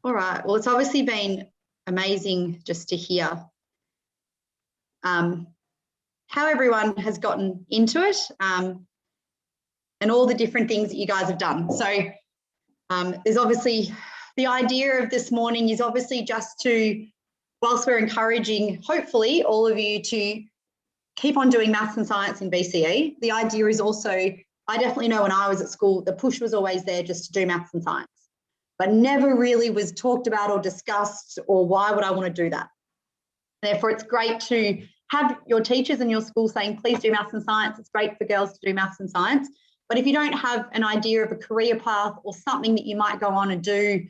All right. Well, it's obviously been amazing just to hear how everyone has gotten into it and all the different things that you guys have done. So there's obviously the idea of this morning is obviously just to, whilst we're encouraging, hopefully, all of you to keep on doing maths and science in BCE, the idea is also, I definitely know when I was at school, the push was always there just to do maths and science, but never really was talked about or discussed, or why would I want to do that? Therefore, it's great to have your teachers in your school saying, please do maths and science. It's great for girls to do maths and science. But if you don't have an idea of a career path or something that you might go on and do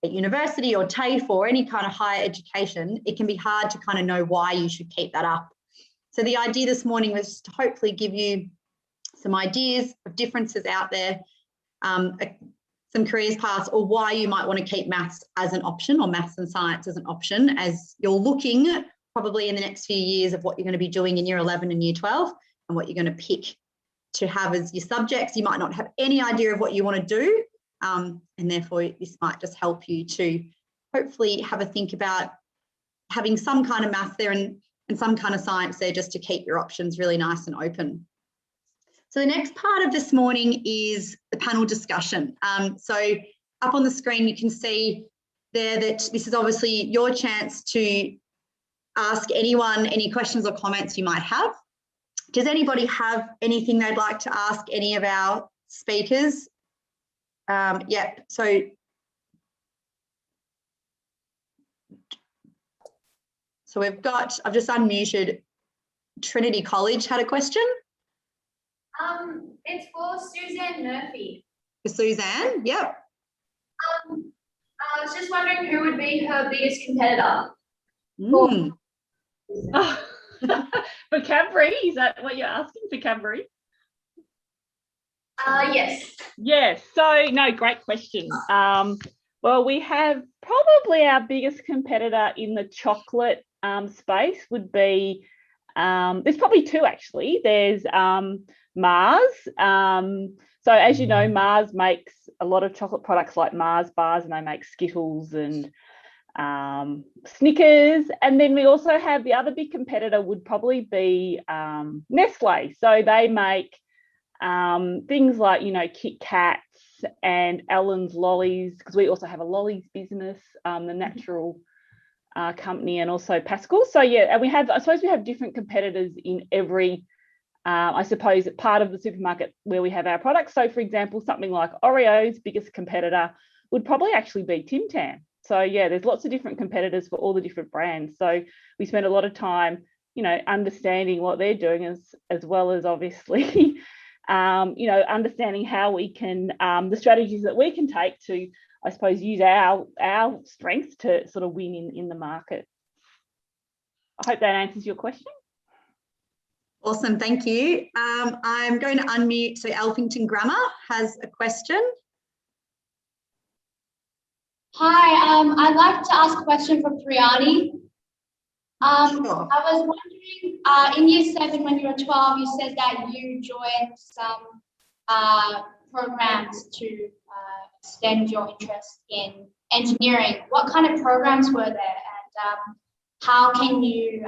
at university or TAFE or any kind of higher education, it can be hard to kind of know why you should keep that up. So the idea this morning was to hopefully give you some ideas of differences out there, some careers paths, or why you might want to keep maths as an option, or maths and science as an option, as you're looking probably in the next few years of what you're going to be doing in year 11 and year 12 and what you're going to pick to have as your subjects. You might not have any idea of what you want to do, and therefore this might just help you to hopefully have a think about having some kind of math there and some kind of science there, just to keep your options really nice and open. So the next part of this morning is the panel discussion. So up on the screen, you can see there that this is obviously your chance to ask anyone any questions or comments you might have. Does anybody have anything they'd like to ask any of our speakers? Yeah, so we've got, I've just unmuted, Trinity College had a question. It's for Suzanne Murphy. For Suzanne, yep. I was just wondering who would be her biggest competitor. Mm. For Cadbury, is that what you're asking, for Cadbury? Yes. Yes, so no, great question. Well, we have probably our biggest competitor in the chocolate space would be, there's probably two actually. There's Mars. So as you know, Mars makes a lot of chocolate products like Mars bars, and they make Skittles and Snickers. And then we also have the other big competitor would probably be Nestle. So they make things like, you know, Kit Kats and Ellen's lollies, because we also have a lollies business, the natural company, and also Pascal. So yeah, and we have, I suppose we have different competitors in every I suppose part of the supermarket where we have our products. So for example, something like Oreo's biggest competitor would probably actually be Tim Tam. So yeah, there's lots of different competitors for all the different brands. So we spend a lot of time, you know, understanding what they're doing, as well as obviously you know, understanding how we can the strategies that we can take to, I suppose, use our strengths to sort of win in the market. I hope that answers your question. Awesome, thank you. I'm going to unmute, so Elphington Grammar has a question. Hi, I'd like to ask a question for Priyani. Sure. I was wondering, in year 7 when you were 12, you said that you joined some programs to extend your interest in engineering. What kind of programs were there, and how can you,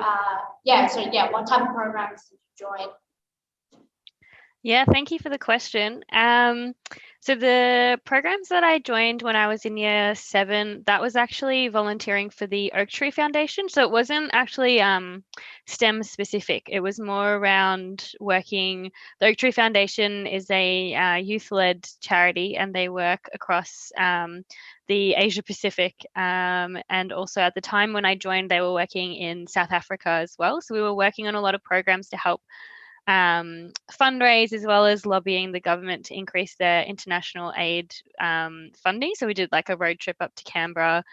what type of programs did you join? Yeah, thank you for the question. So the programs that I joined when I was in year 7, that was actually volunteering for the Oak Tree Foundation. So it wasn't actually STEM specific. It was more around working. The Oak Tree Foundation is a youth-led charity, and they work across the Asia Pacific. And also at the time when I joined, they were working in South Africa as well. So we were working on a lot of programs to help fundraise, as well as lobbying the government to increase their international aid funding. So we did like a road trip up to Canberra.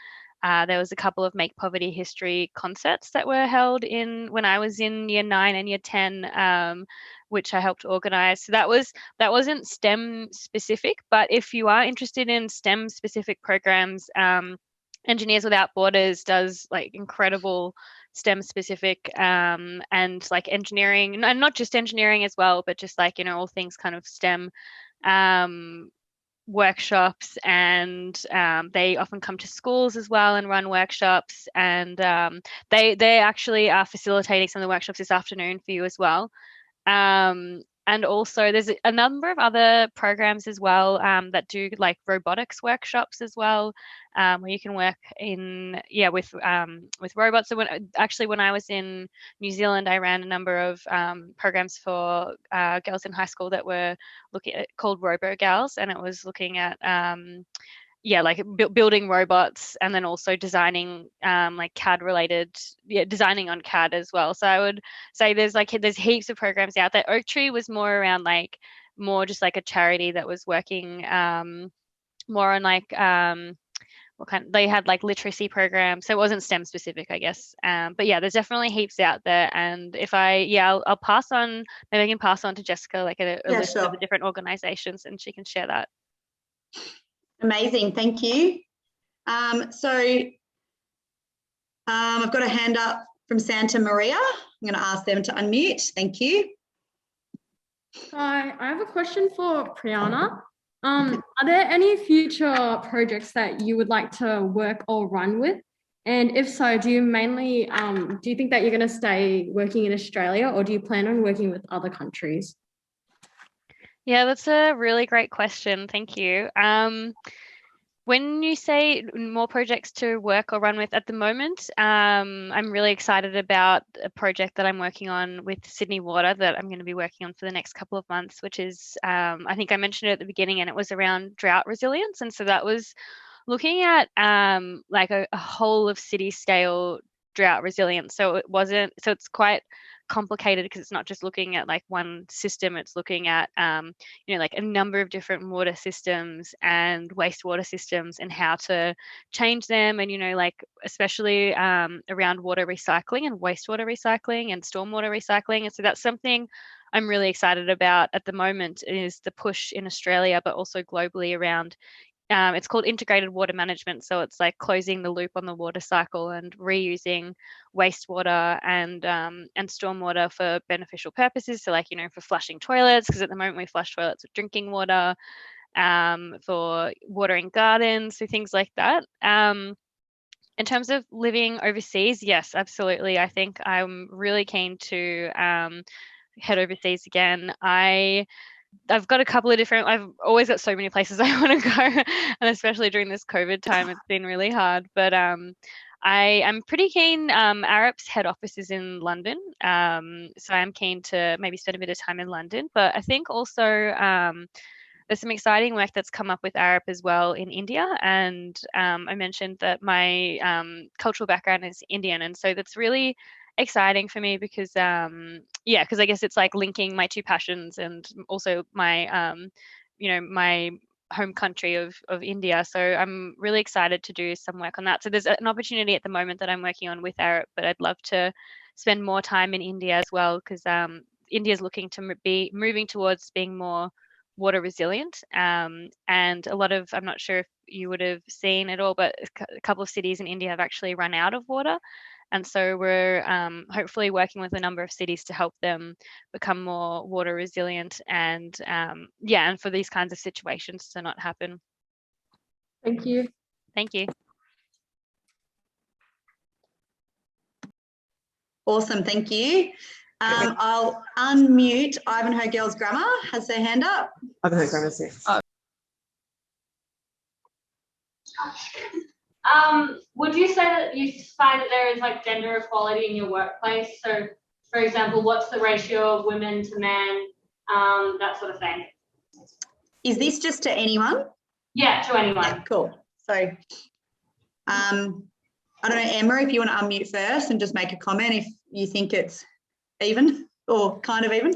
There was a couple of Make Poverty History concerts that were held when I was in year 9 and year 10, which I helped organize. So that wasn't STEM specific, but if you are interested in STEM specific programs, Engineers Without Borders does like incredible STEM specific and like engineering, and not just engineering as well, but just like, you know, all things kind of STEM workshops, and they often come to schools as well and run workshops, and they actually are facilitating some of the workshops this afternoon for you as well. And also there's a number of other programs as well that do like robotics workshops as well, where you can work with robots. So when I was in New Zealand, I ran a number of programs for girls in high school that were looking at, called Robo Gals, and it was looking at like building robots, and then also designing like CAD related, designing on CAD as well. So I would say there's heaps of programs out there. Oak Tree was more around like more just like a charity that was working more on like they had like literacy programs, so it wasn't STEM specific, I guess. But yeah, there's definitely heaps out there, and if I'll pass on, maybe I can pass on to Jessica like a list of the different organizations, and she can share that. Amazing, thank you. I've got a hand up from Santa Maria. I'm going to ask them to unmute. Thank you. Hi, I have a question for Priyana. Are there any future projects that you would like to work or run with? And if so, do you think that you're going to stay working in Australia, or do you plan on working with other countries? Yeah, that's a really great question. Thank you. When you say more projects to work or run with at the moment, I'm really excited about a project that I'm working on with Sydney Water that I'm going to be working on for the next couple of months, which is, I think I mentioned it at the beginning, and it was around drought resilience. And so that was looking at like a whole of city scale drought resilience. So it's quite complicated because it's not just looking at like one system, it's looking at like a number of different water systems and wastewater systems and how to change them, and like especially around water recycling and wastewater recycling and stormwater recycling. And so that's something I'm really excited about at the moment, is the push in Australia but also globally around it's called integrated water management. So it's like closing the loop on the water cycle and reusing wastewater and stormwater for beneficial purposes. So like, for flushing toilets, because at the moment we flush toilets with drinking water, for watering gardens, so things like that. In terms of living overseas, yes, absolutely. I think I'm really keen to head overseas again. I've got a couple of different, I've always got so many places I want to go, and especially during this COVID time, it's been really hard. But I am pretty keen. Arup's head office is in London, so I'm keen to maybe spend a bit of time in London. But I think also there's some exciting work that's come up with Arup as well in India, and I mentioned that my cultural background is Indian, and so that's really exciting for me because because I guess it's like linking my two passions and also my my home country of India. So I'm really excited to do some work on that. So there's an opportunity at the moment that I'm working on with Arup, but I'd love to spend more time in India as well, because India is looking to be moving towards being more water resilient, and a lot of, I'm not sure if you would have seen it all, but a couple of cities in India have actually run out of water. And so we're hopefully working with a number of cities to help them become more water resilient, and and for these kinds of situations to not happen. Thank you. Thank you. Awesome, thank you. I'll unmute Ivanhoe Girls Grammar, has their hand up. Ivanhoe Grammar's next. Would you say that you find that there is like gender equality in your workplace? So, for example, what's the ratio of women to men, that sort of thing? Is this just to anyone? Yeah, to anyone. Yeah, cool. So, I don't know, Emma, if you want to unmute first and just make a comment if you think it's even or kind of even.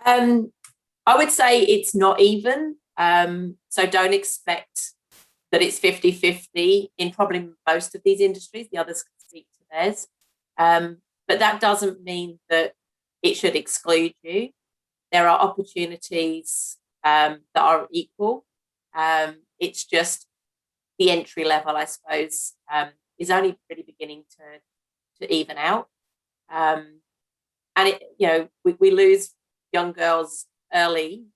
I would say it's not even. So don't expect that it's 50-50 in probably most of these industries. The others can speak to theirs. But that doesn't mean that it should exclude you. There are opportunities that are equal. It's just the entry level, I suppose, is only really beginning to even out. And we lose young girls early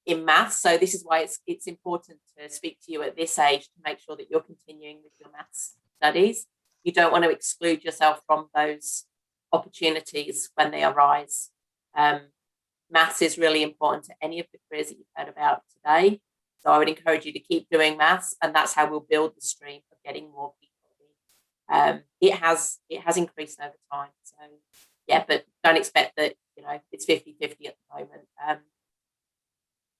in maths. So this is why it's important to speak to you at this age to make sure that you're continuing with your maths studies. You don't want to exclude yourself from those opportunities when they arise. Maths is really important to any of the careers that you've heard about today. So I would encourage you to keep doing maths, and that's how we'll build the stream of getting more people. It has increased over time. So yeah, but don't expect that, it's 50-50 at the moment.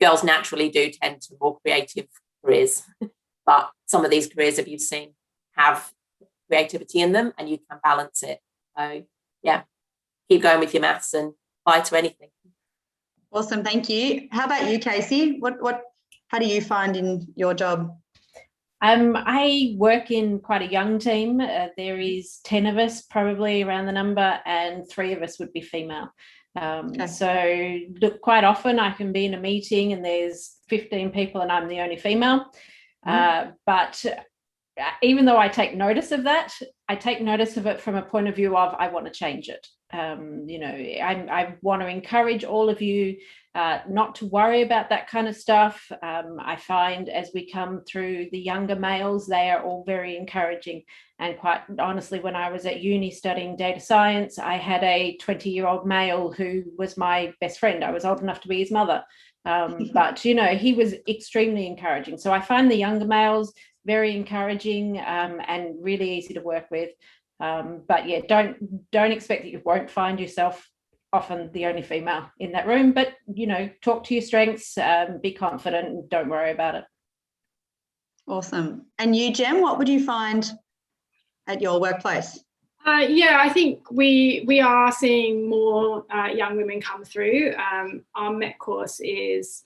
Girls naturally do tend to more creative careers, but some of these careers that you've seen have creativity in them, and you can balance it. So yeah, keep going with your maths and apply to anything. Awesome, thank you. How about you, Casey? How do you find in your job? I work in quite a young team. There is 10 of us, probably around the number, and 3 of us would be female. Okay. So look, quite often I can be in a meeting and there's 15 people and I'm the only female. But even though I take notice of that, I take notice of it from a point of view of I want to change it. I want to encourage all of you not to worry about that kind of stuff. I find as we come through the younger males, they are all very encouraging. And quite honestly, when I was at uni studying data science, I had a 20-year-old male who was my best friend. I was old enough to be his mother. But, he was extremely encouraging. So I find the younger males very encouraging and really easy to work with. But yeah, don't expect that you won't find yourself often the only female in that room, but talk to your strengths, be confident, and don't worry about it. Awesome. And you, Jem, what would you find at your workplace? Yeah, I think we are seeing more young women come through. Our MET course is,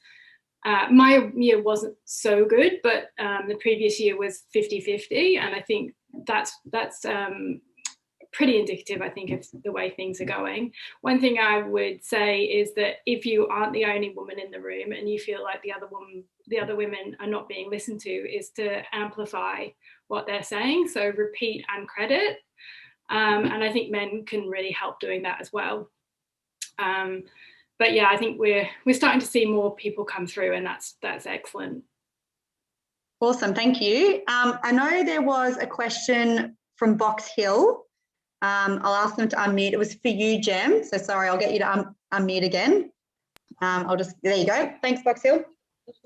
my year wasn't so good, but the previous year was 50-50, and I think that's pretty indicative, I think, of the way things are going. One thing I would say is that if you aren't the only woman in the room and you feel like the other women are not being listened to, is to amplify what they're saying. So repeat and credit. And I think men can really help doing that as well. But yeah, I think we're starting to see more people come through, and that's excellent. Awesome, thank you. I know there was a question from Box Hill. I'll ask them to unmute. It was for you, Jem. So sorry, I'll get you to unmute again. There you go. Thanks, Box Hill.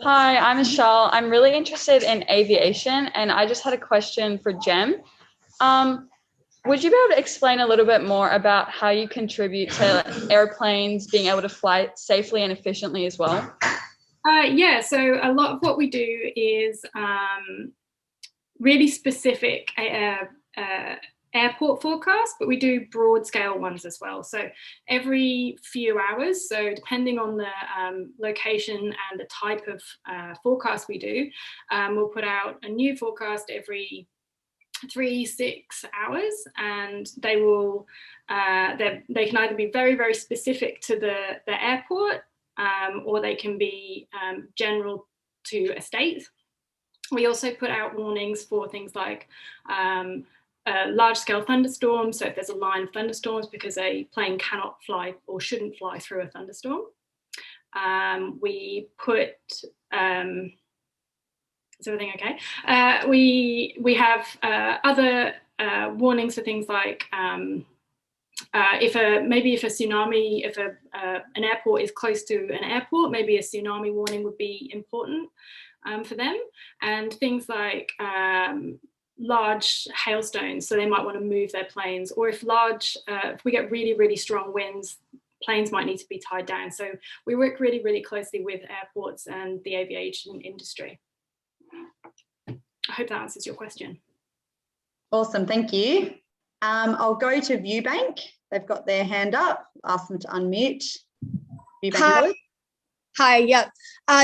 Hi, I'm Michelle. I'm really interested in aviation, and I just had a question for Jem. Would you be able to explain a little bit more about how you contribute to airplanes being able to fly safely and efficiently as well? Yeah, so a lot of what we do is really specific airport forecast, but we do broad scale ones as well. So every few hours, so depending on the location and the type of forecast we do, we'll put out a new forecast every 3-6 hours, and they will they can either be very, very specific to the airport, or they can be general to a state. We also put out warnings for things like large-scale thunderstorms. So if there's a line of thunderstorms because a plane cannot fly or shouldn't fly through a thunderstorm. We put is everything okay? We have other warnings for things like if an airport is close to an airport, maybe a tsunami warning would be important for them, and things like large hailstones, so they might want to move their planes, or if we get really, really strong winds, planes might need to be tied down. So we work really, really closely with airports and the aviation industry. I hope that answers your question. Awesome, thank you. I'll go to Viewbank. They've got their hand up. Ask them to unmute. Viewbank. Hi, yep.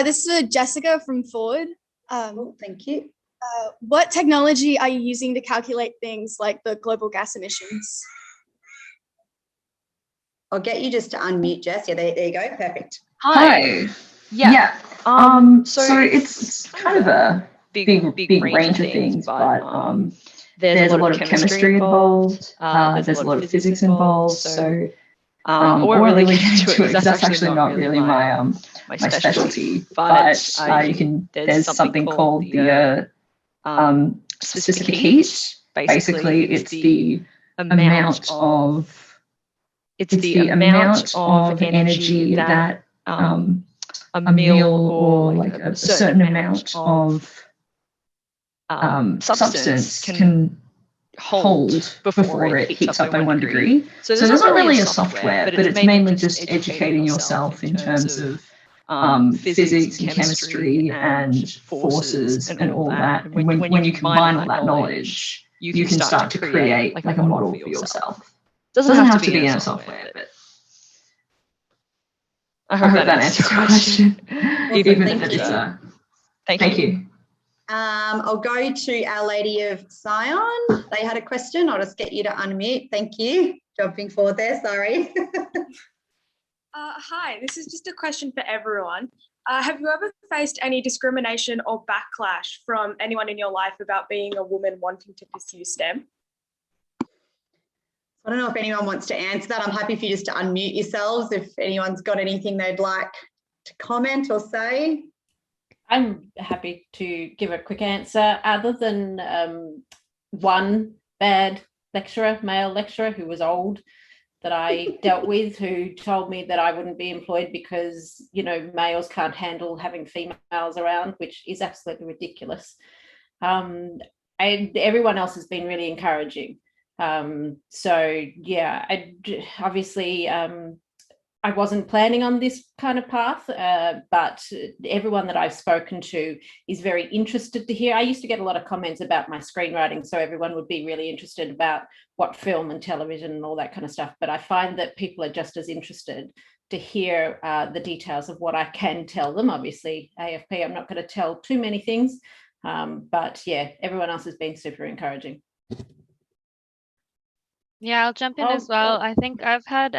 This is Jessica from Ford. Thank you. What technology are you using to calculate things like the global gas emissions? I'll get you just to unmute, Jess. Yeah, there you go. Perfect. Hi. Yeah. So it's kind of a big range of things, but there's a lot of chemistry involved. There's a lot of physics involved. So or won't really get into it because that's actually not really my my specialty. But you can. There's something called the specific heat. Basically, it's the amount of energy that a meal or like a certain amount of substance can hold before it heats up by 1 degree. So there's not really a software, but it's mainly just educating yourself in terms of physics and chemistry and forces and all that. And when you combine all that knowledge, you can start to create like a model for yourself. Doesn't have to be in a software, but I hope that answers your question. Even if it's thank you. I'll go to Our Lady of Zion. They had a question. I'll just get you to unmute. Thank you. Jumping forward there, sorry. Hi, this is just a question for everyone. Have you ever faced any discrimination or backlash from anyone in your life about being a woman wanting to pursue STEM? I don't know if anyone wants to answer that. I'm happy for you just to unmute yourselves if anyone's got anything they'd like to comment or say. I'm happy to give a quick answer. Other than one bad lecturer, male lecturer who was old, that I dealt with, who told me that I wouldn't be employed because, you know, males can't handle having females around, which is absolutely ridiculous. And everyone else has been really encouraging. So yeah, obviously I wasn't planning on this kind of path, but everyone that I've spoken to is very interested to hear. I used to get a lot of comments about my screenwriting, so everyone would be really interested about what film and television and all that kind of stuff. But I find that people are just as interested to hear the details of what I can tell them. Obviously, AFP, I'm not going to tell too many things, but yeah, everyone else has been super encouraging. Yeah, I'll jump in as well. I think I've had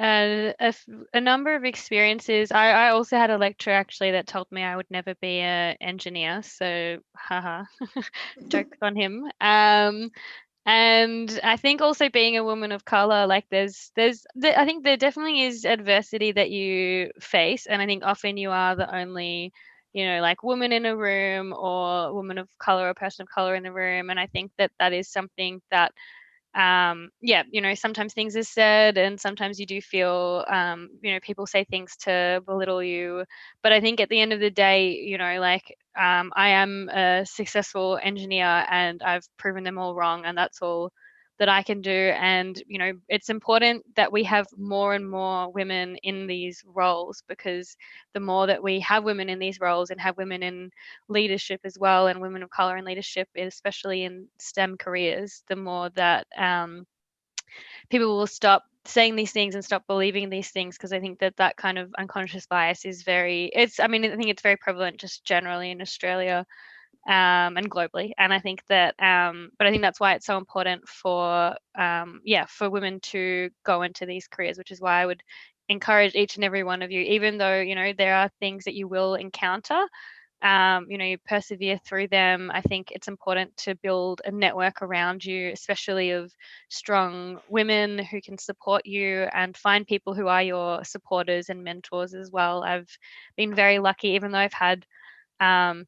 a number of experiences. I also had a lecturer actually that told me I would never be an engineer. So, haha, jokes on him. And I think also being a woman of color, like I think there definitely is adversity that you face, and I think often you are the only, you know, like woman in a room or woman of color or person of color in the room, and I think that is something that yeah, you know, sometimes things are said and sometimes you do feel you know, people say things to belittle you, but I think at the end of the day, you know, like I am a successful engineer and I've proven them all wrong, and that's all that I can do. And you know, it's important that we have more and more women in these roles, because the more that we have women in these roles and have women in leadership as well, and women of color in leadership, especially in STEM careers, the more that people will stop saying these things and stop believing these things, because I think that kind of unconscious bias is I think it's very prevalent just generally in Australia and globally. And I think that but I think that's why it's so important for for women to go into these careers, which is why I would encourage each and every one of you, even though, you know, there are things that you will encounter, you know, you persevere through them. I think it's important to build a network around you, especially of strong women who can support you, and find people who are your supporters and mentors as well. I've been very lucky, even though I've had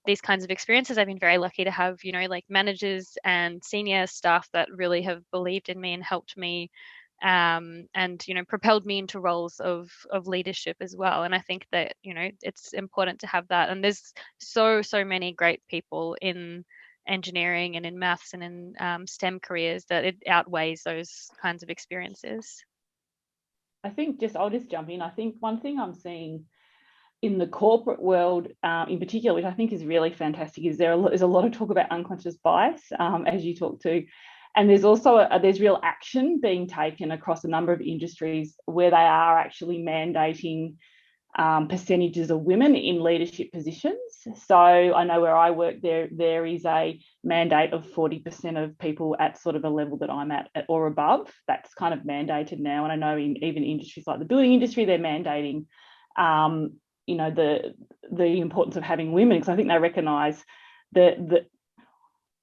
these kinds of experiences, I've been very lucky to have, you know, like managers and senior staff that really have believed in me and helped me, and you know, propelled me into roles of leadership as well. And I think that, you know, it's important to have that. And there's so many great people in engineering and in maths and in STEM careers that it outweighs those kinds of experiences. I think I'll just jump in. I think one thing I'm seeing in the corporate world in particular, which I think is really fantastic, is there's a lot of talk about unconscious bias, as you talk to. And there's also there's real action being taken across a number of industries where they are actually mandating percentages of women in leadership positions. So I know where I work, there is a mandate of 40% of people at sort of a level that I'm at or above. That's kind of mandated now. And I know in even industries like the building industry, they're mandating you know, the importance of having women, because I think they recognise that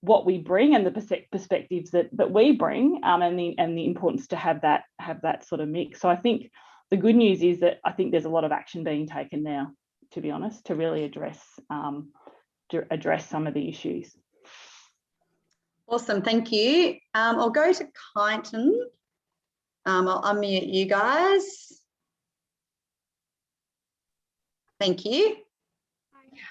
what we bring and the perspectives that we bring, and the importance to have that sort of mix. So I think the good news is that I think there's a lot of action being taken now, to be honest, to really address some of the issues. Awesome, thank you. I'll go to Kyneton. I'll unmute you guys. Thank you.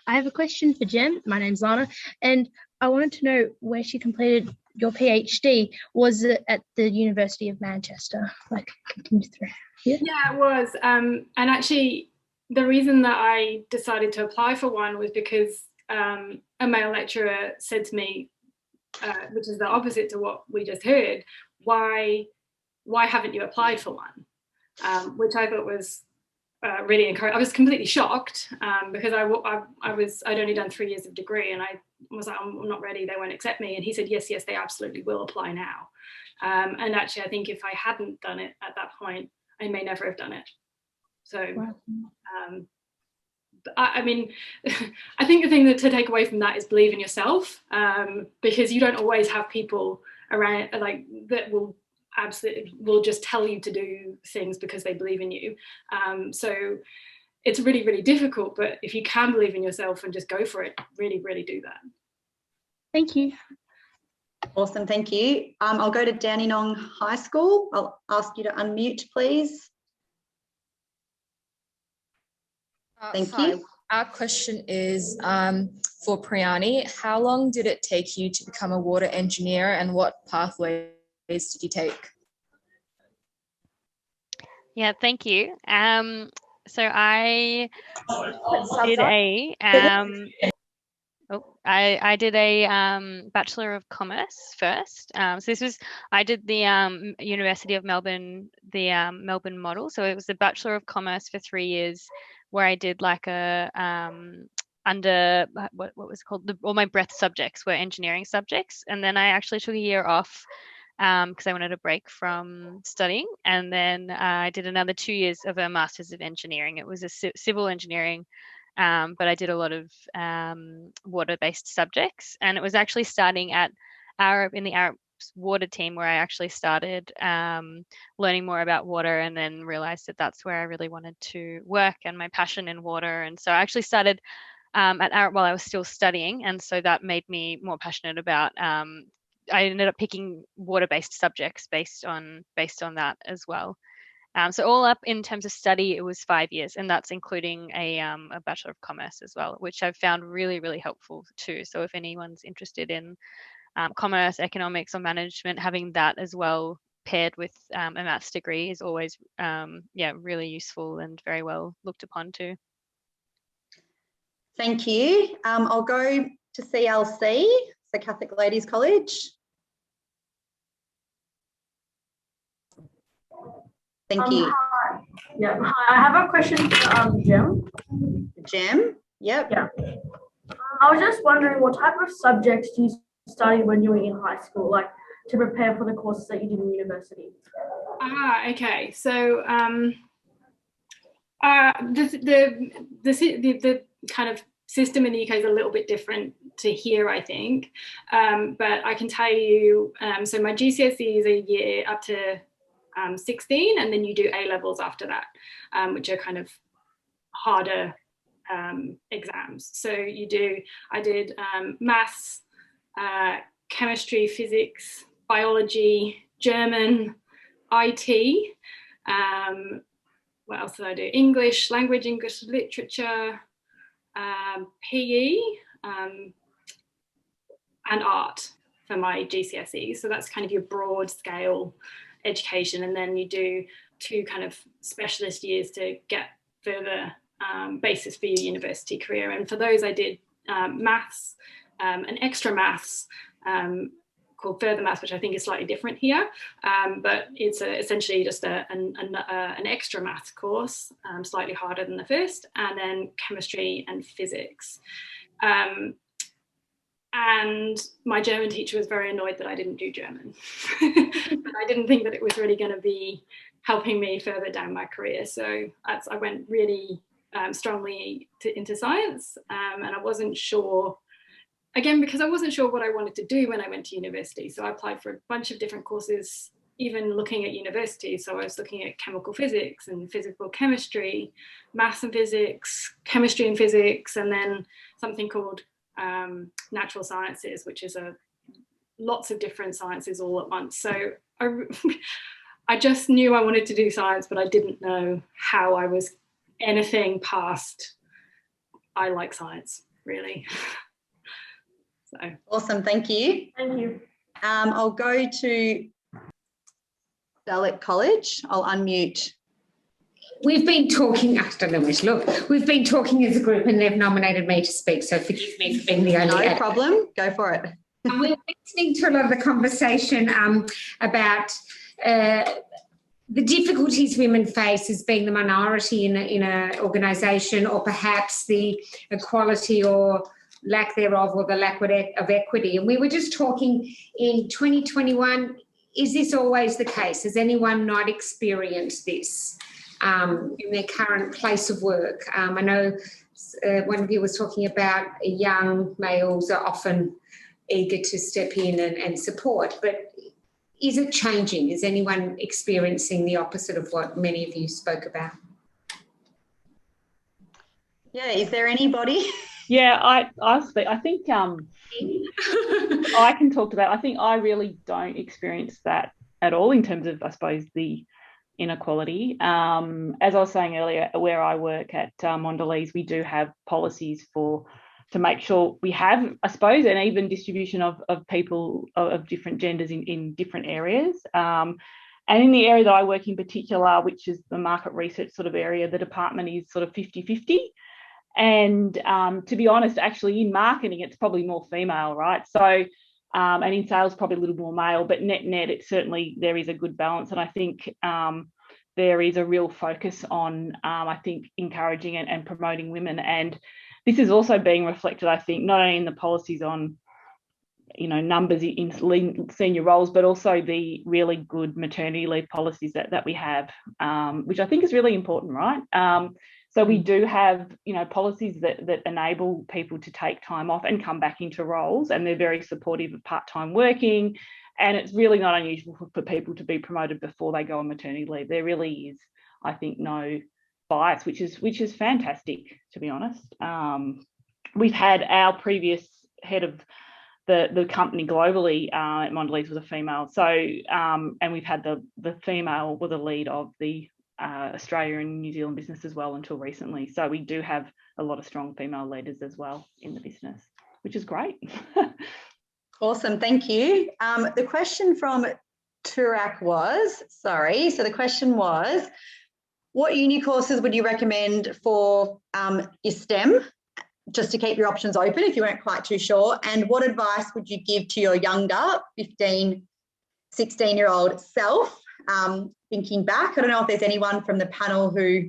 I have a question for Jem. My name's Lana, and I wanted to know where she completed your PhD. Was it at the University of Manchester? Like, continue through here? Yeah, it was. And actually, the reason that I decided to apply for one was because a male lecturer said to me, which is the opposite to what we just heard, why haven't you applied for one? Which I thought was really encouraging. I was completely shocked because I'd only done 3 years of degree, and I was like, I'm not ready, they won't accept me. And he said, yes, they absolutely will, apply now. And actually, I think if I hadn't done it at that point, I may never have done it. So, I mean, I think the thing to take away from that is believe in yourself, because you don't always have people around like that will just tell you to do things because they believe in you. So it's really, really difficult, but if you can believe in yourself and just go for it, really, really do that. Thank you. Awesome, thank you. I'll go to Dandenong High School. I'll ask you to unmute, please. Thank you. Our question is for Priyani. How long did it take you to become a water engineer, and what pathways did you take? Yeah, thank you. So I did I did a Bachelor of Commerce first. So I did the University of Melbourne, the Melbourne model. So it was a Bachelor of Commerce for 3 years, where I did like a under what was it called? All my breadth subjects were engineering subjects, and then I actually took a year off because I wanted a break from studying, and then I did another 2 years of a Masters of Engineering. It was a civil engineering, but I did a lot of water-based subjects, and it was actually starting at in the Arup water team where I actually started learning more about water, and then realized that that's where I really wanted to work and my passion in water. And so I actually started at Arup while I was still studying, and so that made me more passionate about I ended up picking water-based subjects based on that as well. So all up in terms of study, it was 5 years, and that's including a Bachelor of Commerce as well, which I've found really, really helpful too. So if anyone's interested in commerce, economics, or management, having that as well paired with a maths degree is always really useful and very well looked upon too. Thank you. I'll go to CLC, so Catholic Ladies College. Thank you. Hi. Yeah, hi. I have a question for Jem. Jem? Yep. Yeah. I was just wondering, what type of subjects do you study when you were in high school, like to prepare for the courses that you did in university? Okay. So the kind of system in the UK is a little bit different to here, I think. But I can tell you, so my GCSE is a year up to 16, and then you do A levels after that, which are kind of harder exams. So I did maths, chemistry, physics, biology, German, IT. What else did I do? English, language, English literature, PE, and art for my GCSE. So that's kind of your broad scale education, and then you do 2 kind of specialist years to get further basis for your university career. And for those I did maths, an extra maths called further maths, which I think is slightly different here, but it's essentially just an extra maths course, slightly harder than the first, and then chemistry and physics. And my German teacher was very annoyed that I didn't do German. But I didn't think that it was really going to be helping me further down my career. So I went really strongly into science, and I wasn't sure. again, because I wasn't sure what I wanted to do when I went to university. So I applied for a bunch of different courses, even looking at university. So I was looking at chemical physics and physical chemistry, maths and physics, chemistry and physics, and then something called natural sciences, which is lots of different sciences all at once. So I just knew I wanted to do science, but I didn't know how I was anything past I like science, really. So awesome, thank you. Thank you. I'll go to Dalek College. I'll unmute. We've been talking, I don't know where to look. We've been talking as a group and they've nominated me to speak, so forgive me for being the only. No problem, go for it. And we're listening to a lot of the conversation about the difficulties women face as being the minority in an organisation, or perhaps the equality or lack thereof, or the lack of equity. And we were just talking in 2021, is this always the case? Has anyone not experienced this in their current place of work? I know one of you was talking about young males are often eager to step in and support, but is it changing? Is anyone experiencing the opposite of what many of you spoke about? Yeah, is there anybody? Yeah, I think I can talk to that. I think I really don't experience that at all in terms of, I suppose, the inequality. As I was saying earlier, where I work at Mondelez, we do have policies to make sure we have, I suppose, an even distribution of people of different genders in different areas. And in the area that I work in particular, which is the market research sort of area, the department is sort of 50-50. And to be honest, actually in marketing, it's probably more female, right? So, and in sales, probably a little more male, but net, it's certainly, there is a good balance. And I think there is a real focus on, I think, encouraging and promoting women. And this is also being reflected, I think, not only in the policies on, numbers in senior roles, but also the really good maternity leave policies that we have, which I think is really important, right? So we do have, policies that enable people to take time off and come back into roles, and they're very supportive of part-time working. And it's really not unusual for people to be promoted before they go on maternity leave. There really is, I think, no bias, which is fantastic, to be honest. We've had our previous head of the company globally at Mondelez was a female. So, and we've had the female was a lead of the Australia and New Zealand business as well until recently. So we do have a lot of strong female leaders as well in the business, which is great. Awesome, thank you. The question from Turak was, so the question was, what uni courses would you recommend for your STEM, just to keep your options open if you weren't quite too sure? And what advice would you give to your younger 15, 16-year-old self? Thinking back, I don't know if there's anyone from the panel who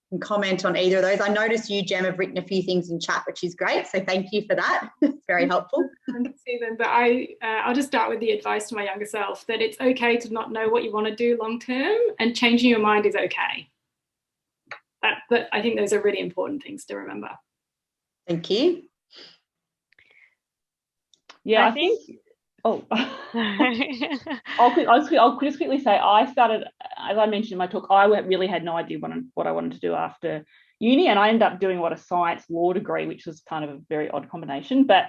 can comment on either of those. I noticed you, Jem, have written a few things in chat, which is great. So thank you for that. It's very helpful. I didn't see them, but I'll just start with the advice to my younger self that it's okay to not know what you want to do long term, and changing your mind is okay. But I think those are really important things to remember. Thank you. Yeah, I think. Oh, I'll just quickly say I started, as I mentioned in my talk, I really had no idea what I wanted to do after uni, and I ended up doing a science law degree, which was kind of a very odd combination. But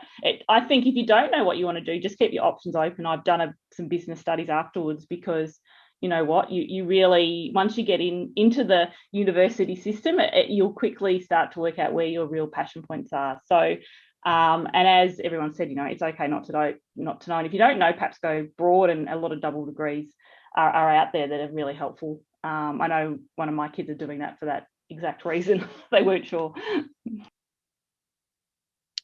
I think if you don't know what you want to do, just keep your options open. I've done some business studies afterwards, because you know what, you really, once you get into the university system, you'll quickly start to work out where your real passion points are. So and as everyone said, it's okay not to know. And if you don't know, perhaps go broad, and a lot of double degrees are out there that are really helpful. I know one of my kids are doing that for that exact reason. They weren't sure.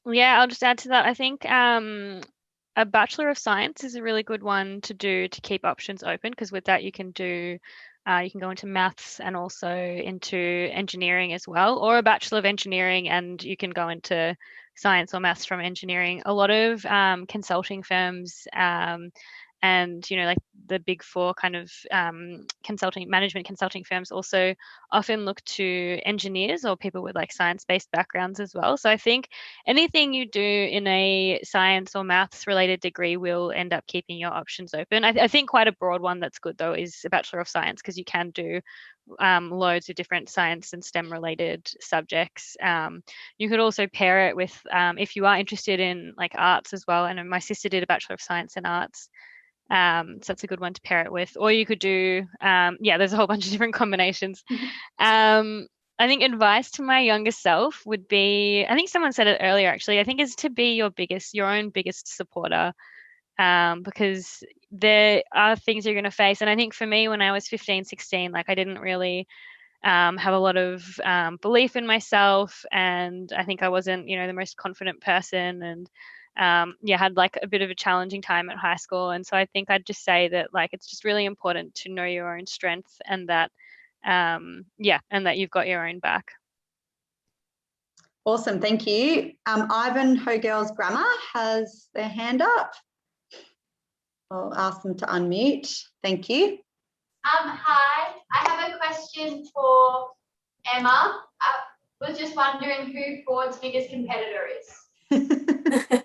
Yeah, I'll just add to that. I think a Bachelor of Science is a really good one to do to keep options open, because with that you can go into maths and also into engineering as well, or a Bachelor of Engineering and you can go into science or maths from engineering. A lot of consulting firms and and like the big four kind of management consulting firms also often look to engineers or people with like science-based backgrounds as well. So I think anything you do in a science or maths related degree will end up keeping your options open. I think quite a broad one that's good though is a Bachelor of Science, because you can do loads of different science and STEM related subjects. You could also pair it with if you are interested in like arts as well, and my sister did a Bachelor of Science in Arts, so that's a good one to pair it with. Or you could do there's a whole bunch of different combinations. I think advice to my younger self would be, I think someone said it earlier actually, I think is to be your own biggest supporter, because there are things you're going to face. And I think for me, when I was 15, 16, like I didn't really have a lot of belief in myself, and I think I wasn't, the most confident person, and had like a bit of a challenging time at high school. And so I think I'd just say that like it's just really important to know your own strengths, and that and that you've got your own back. Awesome, thank you. Ivan Hogirls Grammar has their hand up. I'll ask them to unmute. Thank you. Hi, I have a question for Emma. I was just wondering who Ford's biggest competitor is.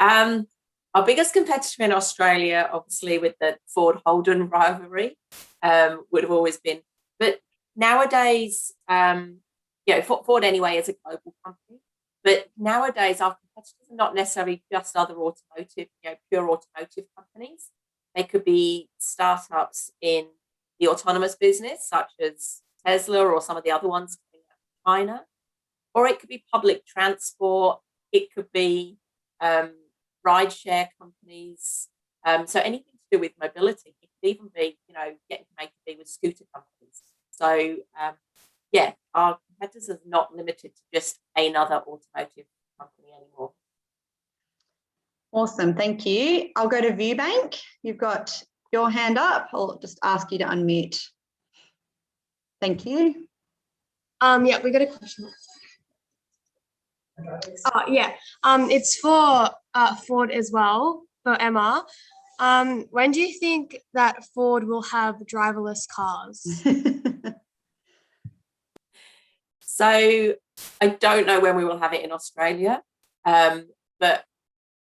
Our biggest competitor in Australia, obviously with the Ford Holden rivalry, would have always been. But nowadays, Ford anyway is a global company. But nowadays, our competitors are not necessarily just other automotive, pure automotive companies. They could be startups in the autonomous business, such as Tesla or some of the other ones coming out of China. Or it could be public transport. It could be rideshare companies. So anything to do with mobility. It could even be, getting to make it be with scooter companies. So, our competitors are not limited to just another automotive company anymore. Awesome, thank you. I'll go to Viewbank. You've got your hand up. I'll just ask you to unmute. Thank you. We got a question. It's for Ford as well, for Emma. When do you think that Ford will have driverless cars? So I don't know when we will have it in Australia, but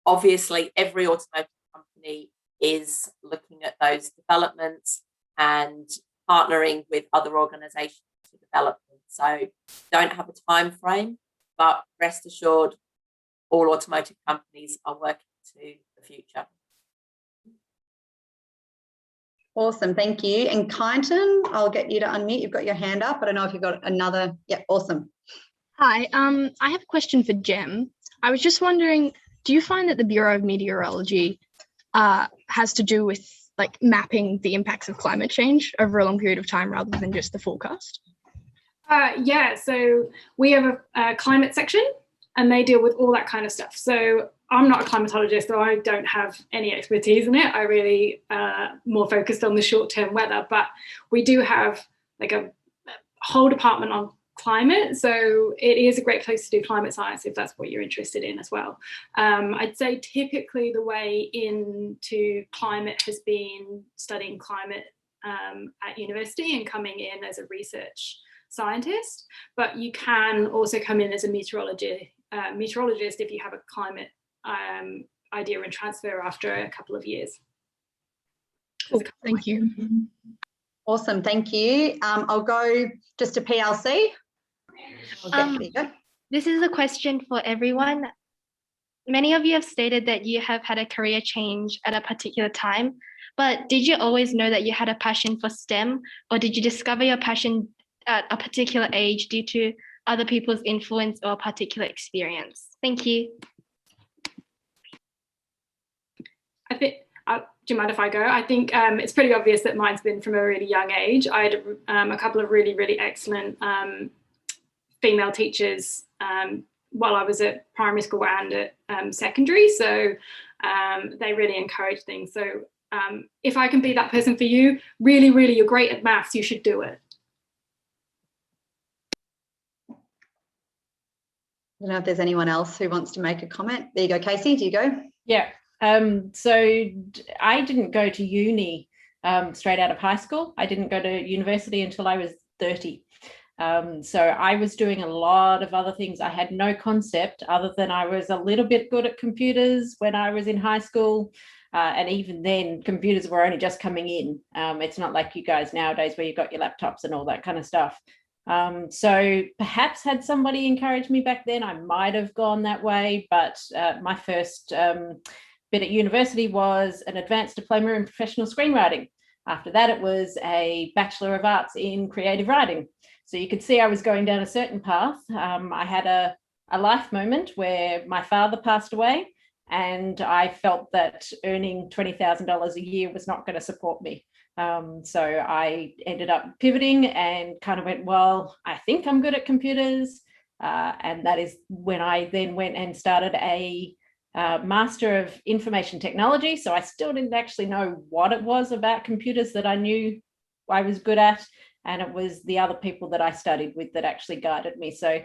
obviously every automotive company is looking at those developments and partnering with other organisations to develop them. So don't have a time frame, but rest assured all automotive companies are working to the future. Awesome, thank you. And Kyneton, I'll get you to unmute. You've got your hand up. I don't know if you've got another. Yeah, awesome. Hi, I have a question for Jem. I was just wondering, do you find that the Bureau of Meteorology has to do with like mapping the impacts of climate change over a long period of time rather than just the forecast? So we have a climate section and they deal with all that kind of stuff. So I'm not a climatologist, so I don't have any expertise in it. I really more focused on the short-term weather, but we do have like a whole department on climate. So it is a great place to do climate science if that's what you're interested in as well. I'd say typically the way into climate has been studying climate at university and coming in as a research scientist, but you can also come in as a meteorologist if you have a climate idea and transfer after a couple of years. Cool. Thank you. Awesome, thank you. I'll go just to PLC. This is a question for everyone. Many of you have stated that you have had a career change at a particular time, but did you always know that you had a passion for STEM, or did you discover your passion at a particular age due to other people's influence or a particular experience? Thank you. I think, do you mind if I go? I think it's pretty obvious that mine's been from a really young age. I had a couple of really, really excellent female teachers while I was at primary school and at secondary. So they really encouraged things. So if I can be that person for you, really, really, you're great at maths, you should do it. I don't know if there's anyone else who wants to make a comment. There you go, Casey, do you go? Yeah. So I didn't go to uni straight out of high school. I didn't go to university until I was 30. So I was doing a lot of other things. I had no concept other than I was a little bit good at computers when I was in high school. And even then, computers were only just coming in. It's not like you guys nowadays where you've got your laptops and all that kind of stuff. So perhaps had somebody encouraged me back then, I might have gone that way. But my first bit at university was an advanced diploma in professional screenwriting. After that, it was a Bachelor of Arts in creative writing. So you could see I was going down a certain path. I had a life moment where my father passed away, and I felt that earning $20,000 a year was not going to support me. So I ended up pivoting and kind of went, well, I think I'm good at computers. And that is when I then went and started a Master of Information Technology. So I still didn't actually know what it was about computers that I knew I was good at. And it was the other people that I studied with that actually guided me. So,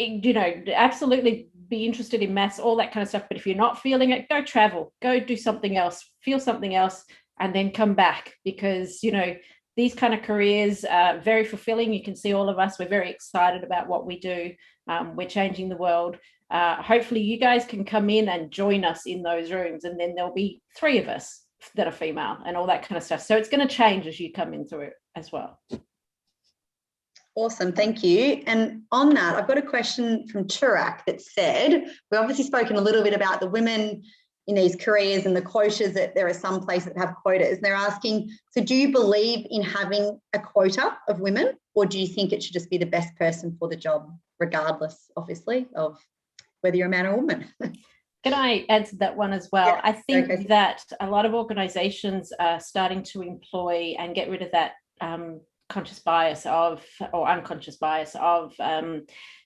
absolutely be interested in maths, all that kind of stuff. But if you're not feeling it, go travel, go do something else, feel something else, and then come back. Because, these kind of careers are very fulfilling. You can see all of us, we're very excited about what we do. We're changing the world. Hopefully you guys can come in and join us in those rooms, and then there'll be 3 of us that are female and all that kind of stuff. So it's going to change as you come in through it as well. Awesome, thank you. And on that, I've got a question from Turak that said, we've obviously spoken a little bit about the women in these careers and the quotas, that there are some places that have quotas. And they're asking, so do you believe in having a quota of women, or do you think it should just be the best person for the job, regardless, obviously, of whether you're a man or a woman? Can I answer that one as well? Yeah, I think that a lot of organisations are starting to employ and get rid of that conscious bias of, or unconscious bias of,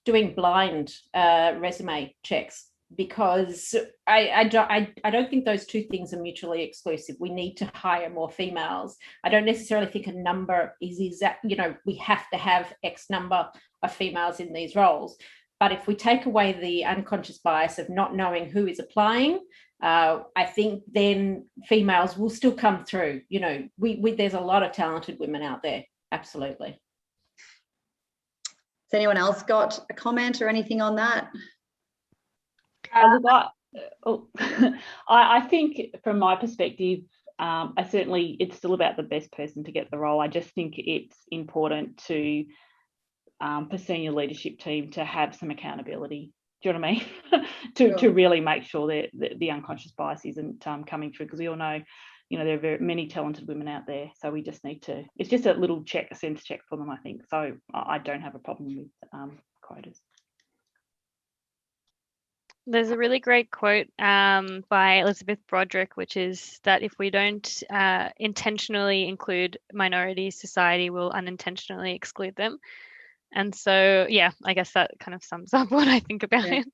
doing blind resume checks, because I don't think those two things are mutually exclusive. We need to hire more females. I don't necessarily think a number is exact, we have to have X number of females in these roles. But if we take away the unconscious bias of not knowing who is applying, I think then females will still come through. There's a lot of talented women out there. Absolutely. Has anyone else got a comment or anything on that? I think from my perspective, it's still about the best person to get the role. I just think it's important to, for senior leadership team, to have some accountability. Do you know what I mean? to really make sure that the unconscious bias isn't coming through, because we all know, there are very many talented women out there. So we just need to, it's just a little check, a sense check for them, I think. So I don't have a problem with quotas. There's a really great quote by Elizabeth Broderick, which is that if we don't intentionally include minorities, society will unintentionally exclude them. And so, yeah, I guess that kind of sums up what I think about it.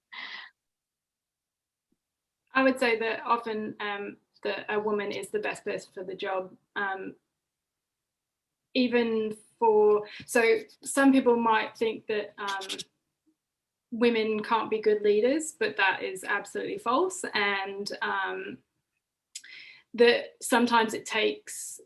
I would say that often that a woman is the best person for the job. So some people might think that women can't be good leaders, but that is absolutely false. And that sometimes it takes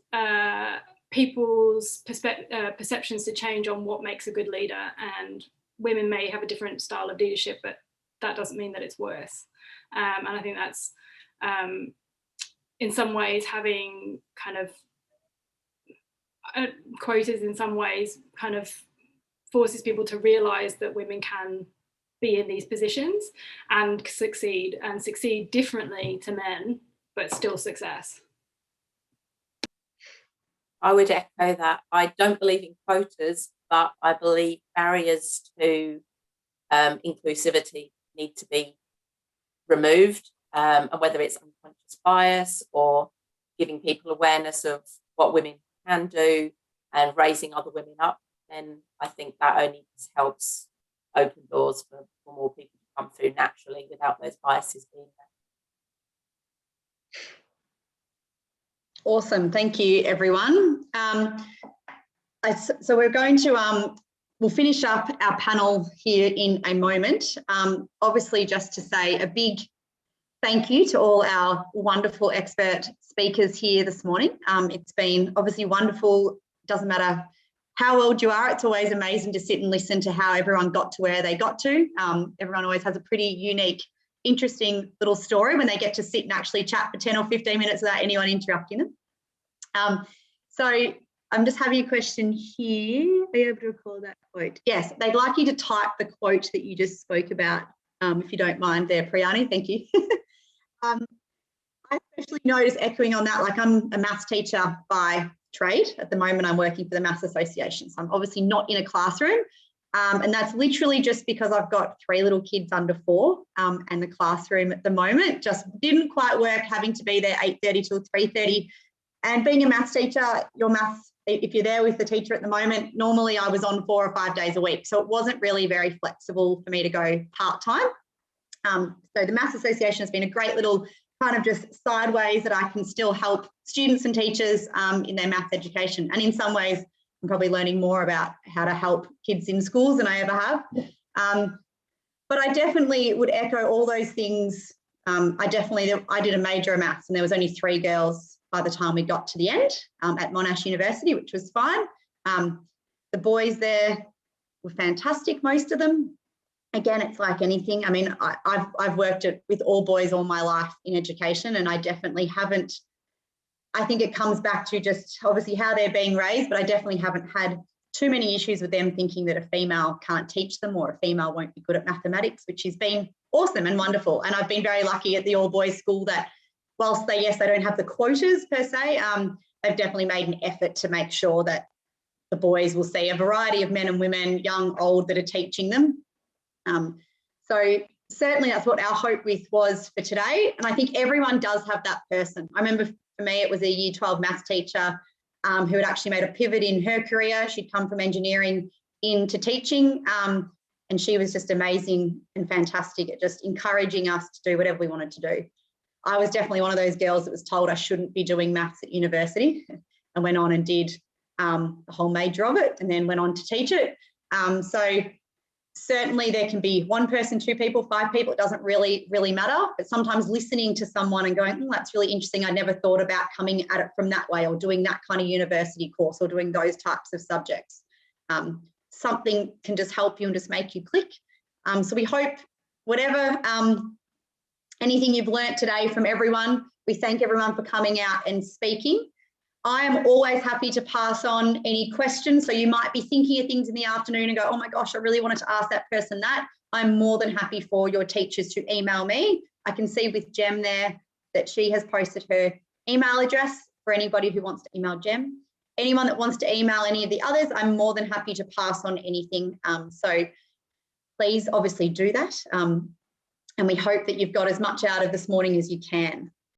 people's perceptions to change on what makes a good leader, and women may have a different style of leadership, but that doesn't mean that it's worse. And I think that's in some ways having kind of quotas in some ways kind of forces people to realize that women can be in these positions and succeed differently to men, but still success. I would echo that. I don't believe in quotas, but I believe barriers to inclusivity need to be removed, and whether it's unconscious bias or giving people awareness of what women can do and raising other women up, then I think that only just helps open doors for more people to come through naturally without those biases being there. Awesome, thank you, everyone. So we're going to, we'll finish up our panel here in a moment. Obviously, just to say a big thank you to all our wonderful expert speakers here this morning. It's been obviously wonderful. Doesn't matter how old you are, it's always amazing to sit and listen to how everyone got to where they got to. Everyone always has a pretty unique, interesting little story when they get to sit and actually chat for 10 or 15 minutes without anyone interrupting them. So I'm just having a question here. Are you able to recall that quote? Yes, they'd like you to type the quote that you just spoke about, if you don't mind there, Priyani, thank you. I especially notice echoing on that, like I'm a maths teacher by trade. At the moment, I'm working for the Maths Association. So I'm obviously not in a classroom. And that's literally just because I've got 3 little kids under 4 and the classroom at the moment just didn't quite work, having to be there 8:30 till 3:30. And being a maths teacher, your maths, if you're there with the teacher at the moment, normally I was on 4 or 5 days a week. So it wasn't really very flexible for me to go part-time. So the Maths Association has been a great little kind of just sideways that I can still help students and teachers in their maths education. And in some ways, I'm probably learning more about how to help kids in schools than I ever have. But I definitely would echo all those things. I did a major of maths and there was only 3 girls by the time we got to the end at Monash University, which was fine. The boys there were fantastic, most of them. Again, it's like anything. I mean, I've worked with all boys all my life in education, and I definitely haven't. I think it comes back to just obviously how they're being raised, but I definitely haven't had too many issues with them thinking that a female can't teach them or a female won't be good at mathematics, which has been awesome and wonderful. And I've been very lucky at the all-boys school that whilst they don't have the quotas per se, they've definitely made an effort to make sure that the boys will see a variety of men and women, young, old, that are teaching them. So certainly that's what our hope was for today. And I think everyone does have that person. I remember for me, it was a year 12 maths teacher who had actually made a pivot in her career. She'd come from engineering into teaching, and she was just amazing and fantastic at just encouraging us to do whatever we wanted to do. I was definitely one of those girls that was told I shouldn't be doing maths at university and went on and did the whole major of it and then went on to teach it. So certainly there can be 1 person, 2 people, 5 people, it doesn't really matter. But sometimes listening to someone and going, that's really interesting. I never thought about coming at it from that way or doing that kind of university course or doing those types of subjects. Something can just help you and just make you click. So we hope whatever, anything you've learnt today from everyone, we thank everyone for coming out and speaking. I am always happy to pass on any questions. So you might be thinking of things in the afternoon and go, oh my gosh, I really wanted to ask that person that. I'm more than happy for your teachers to email me. I can see with Jem there that she has posted her email address for anybody who wants to email Jem. Anyone that wants to email any of the others, I'm more than happy to pass on anything. So please obviously do that. And we hope that you've got as much out of this morning as you can.